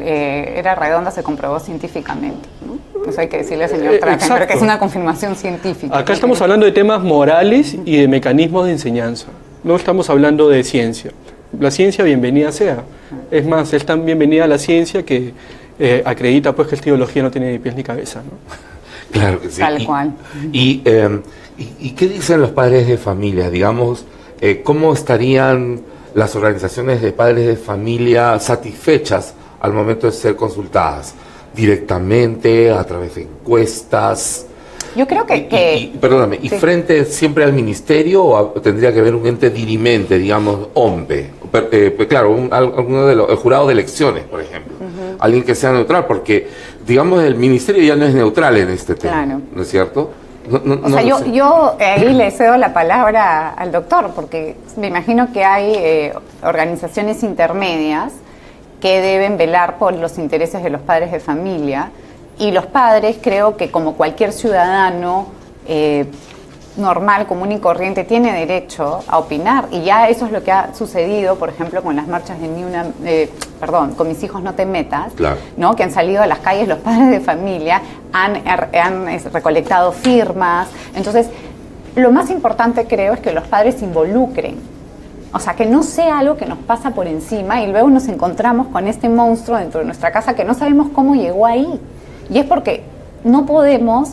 S2: era redonda, se comprobó científicamente, ¿no? Eso hay que decirle al señor Tattenberg, que es una confirmación científica.
S3: Acá estamos hablando de temas morales y de mecanismos de enseñanza. No estamos hablando de ciencia. La ciencia, bienvenida sea. Es más, es tan bienvenida la ciencia que acredita pues que esta ideología no tiene ni pies ni cabeza, ¿no?
S1: Claro que sí.
S2: Tal cual.
S1: ¿Y qué dicen los padres de familia? Digamos, ¿cómo estarían las organizaciones de padres de familia satisfechas al momento de ser consultadas? ¿Directamente, a través de encuestas?
S2: Yo creo que...
S1: Perdóname, ¿y
S2: sí,
S1: frente siempre al ministerio o tendría que haber un ente dirimente, digamos, OMPE? Pues claro, el jurado de elecciones, por ejemplo. Alguien que sea neutral, porque, digamos, el ministerio ya no es neutral en este tema,
S2: claro,
S1: ¿no es cierto?
S2: O sea, yo ahí le cedo la palabra al doctor, porque me imagino que hay organizaciones intermedias que deben velar por los intereses de los padres de familia, y los padres, creo que como cualquier ciudadano normal, común y corriente, tiene derecho a opinar, y ya eso es lo que ha sucedido, por ejemplo, con las marchas de con Mis hijos no te metas,
S1: claro,
S2: ¿no? Que han salido a las calles los padres de familia, han recolectado firmas. Entonces, lo más importante, creo, es que los padres se involucren. O sea, que no sea algo que nos pasa por encima y luego nos encontramos con este monstruo dentro de nuestra casa que no sabemos cómo llegó ahí. Y es porque no podemos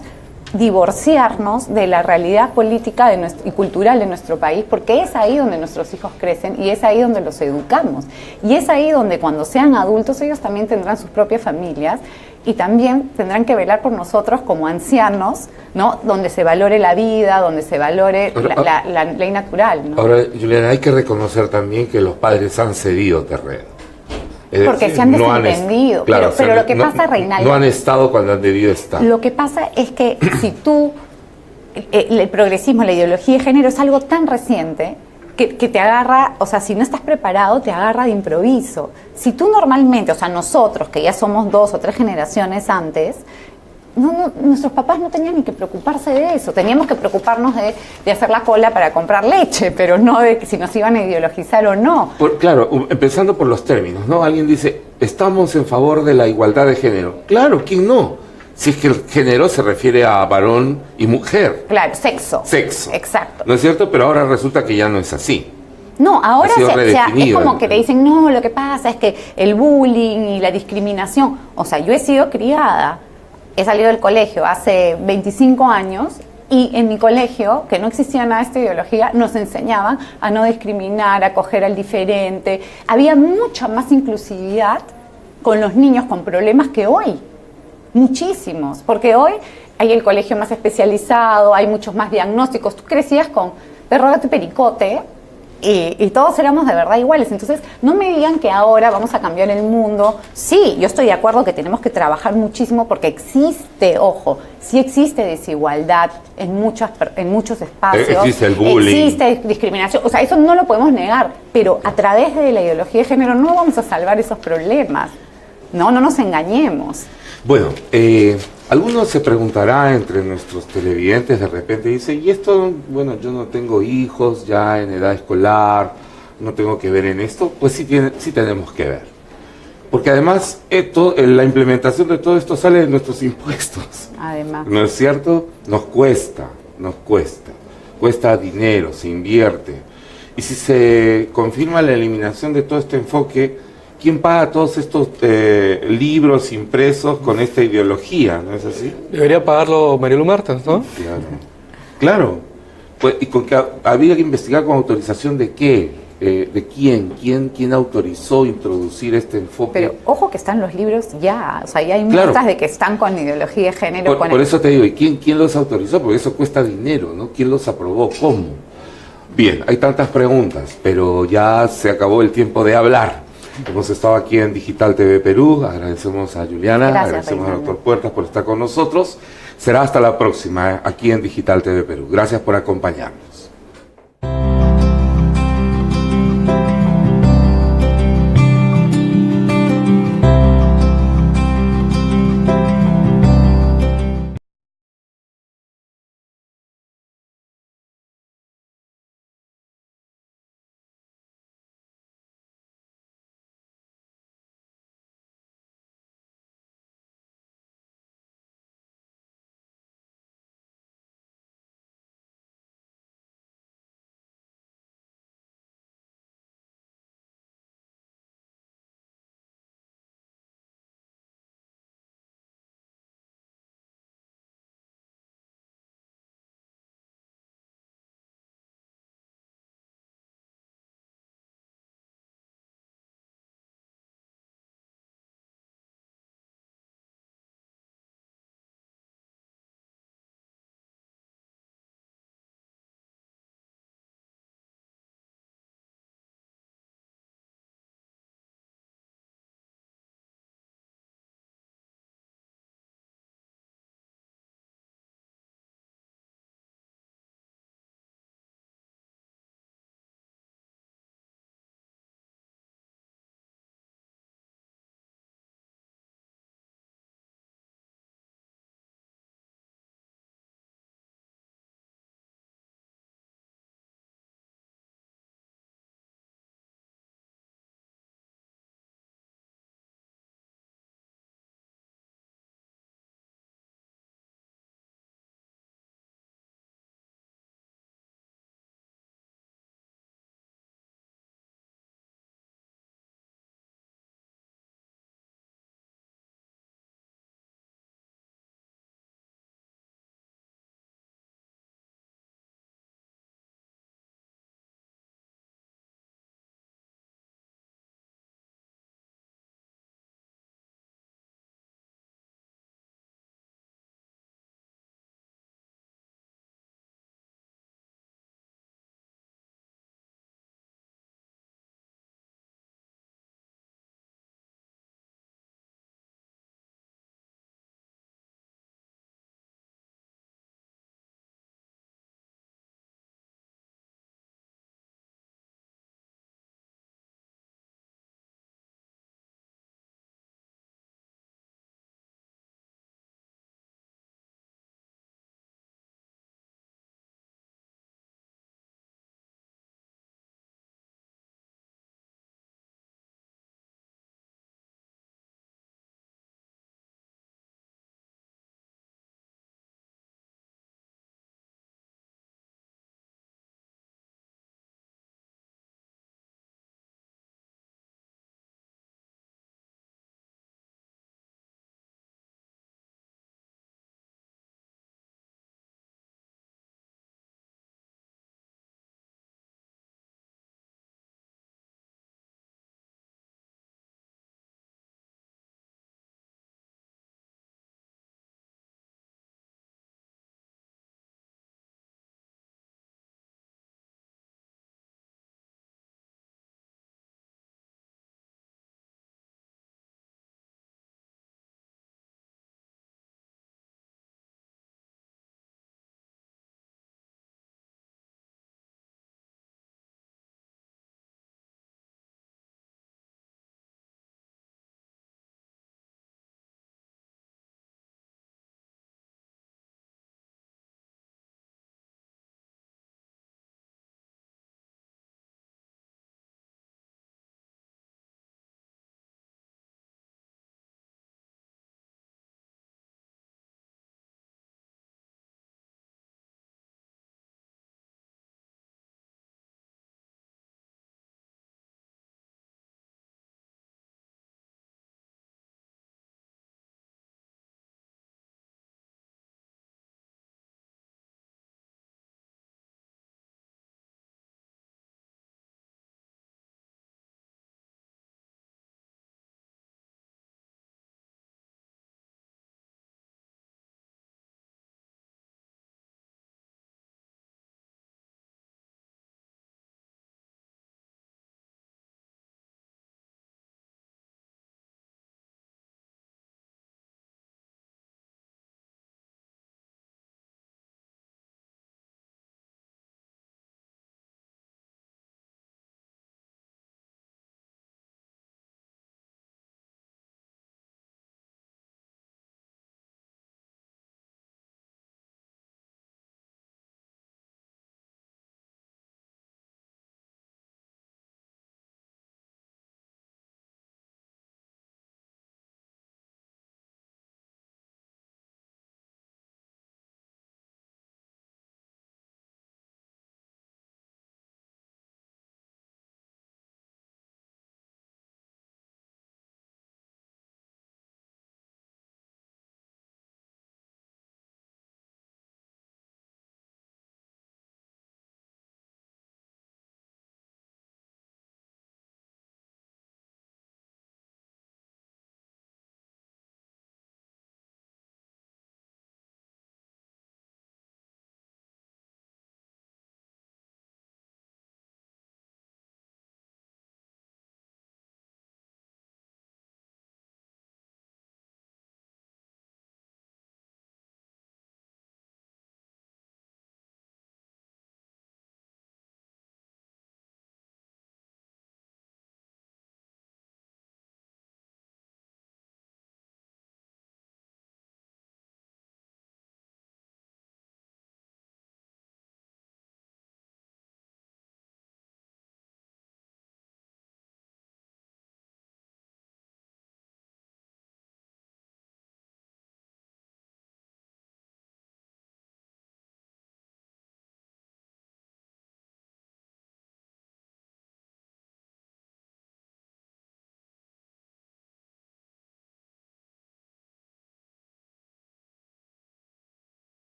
S2: divorciarnos de la realidad política y cultural de nuestro país, porque es ahí donde nuestros hijos crecen y es ahí donde los educamos. Y es ahí donde cuando sean adultos ellos también tendrán sus propias familias y también tendrán que velar por nosotros como ancianos, ¿no? Donde se valore la vida, donde se valore la ley natural, ¿no?
S1: Ahora, Juliana, hay que reconocer también que los padres han cedido terreno.
S2: Porque se han desentendido.
S1: Claro,
S2: pero lo que pasa, Reinaldo...
S1: No han estado cuando han debido estar.
S2: Lo que pasa es que si tú... El progresismo, la ideología de género es algo tan reciente que te agarra... O sea, si no estás preparado, te agarra de improviso. Si tú normalmente, o sea, nosotros, que ya somos 2 o 3 generaciones antes... nuestros papás no tenían ni que preocuparse de eso. Teníamos que preocuparnos de hacer la cola para comprar leche, pero no de si nos iban a ideologizar o no.
S1: Claro, empezando por los términos, ¿no? Alguien dice, estamos en favor de la igualdad de género. Claro, ¿quién no? Si es que el género se refiere a varón y mujer.
S2: Claro, sexo.
S1: Sexo.
S2: Exacto.
S1: ¿No es cierto? Pero ahora resulta que ya no es así.
S2: No, ahora es como que te dicen, no, lo que pasa es que el bullying y la discriminación... O sea, yo he sido criada... He salido del colegio hace 25 años y en mi colegio, que no existía nada de esta ideología, nos enseñaban a no discriminar, a acoger al diferente. Había mucha más inclusividad con los niños con problemas que hoy. Muchísimos. Porque hoy hay el colegio más especializado, hay muchos más diagnósticos. Tú crecías con perrógate pericote y todos éramos de verdad iguales. Entonces, no me digan que ahora vamos a cambiar el mundo. Sí, yo estoy de acuerdo que tenemos que trabajar muchísimo porque existe, ojo, sí existe desigualdad en muchos espacios.
S1: Existe el bullying.
S2: Existe discriminación. O sea, eso no lo podemos negar. Pero a través de la ideología de género no vamos a salvar esos problemas. No nos engañemos.
S1: Bueno, algunos se preguntará entre nuestros televidentes, de repente dice, y esto, bueno, yo no tengo hijos ya en edad escolar, no tengo que ver en esto. Pues sí tenemos que ver. Porque además la implementación de todo esto sale de nuestros impuestos.
S2: Además.
S1: ¿No es cierto? Nos cuesta. Cuesta dinero, se invierte. Y si se confirma la eliminación de todo este enfoque, ¿quién paga todos estos libros impresos con esta ideología? ¿No es así?
S3: Debería pagarlo Marielu Martens, ¿no?
S1: Claro. Pues, y con que había que investigar con autorización de qué, de quién autorizó introducir este enfoque.
S2: Pero ojo que están los libros ya, o sea, ya hay muestras de que están con ideología de género.
S1: Por eso te digo, ¿y quién los autorizó? Porque eso cuesta dinero, ¿no? ¿Quién los aprobó? ¿Cómo? Bien, hay tantas preguntas, pero ya se acabó el tiempo de hablar. Hemos estado aquí en Digital TV Perú, agradecemos a Juliana, agradecemos al doctor Puertas por estar con nosotros. Será hasta la próxima, aquí en Digital TV Perú. Gracias por acompañarnos.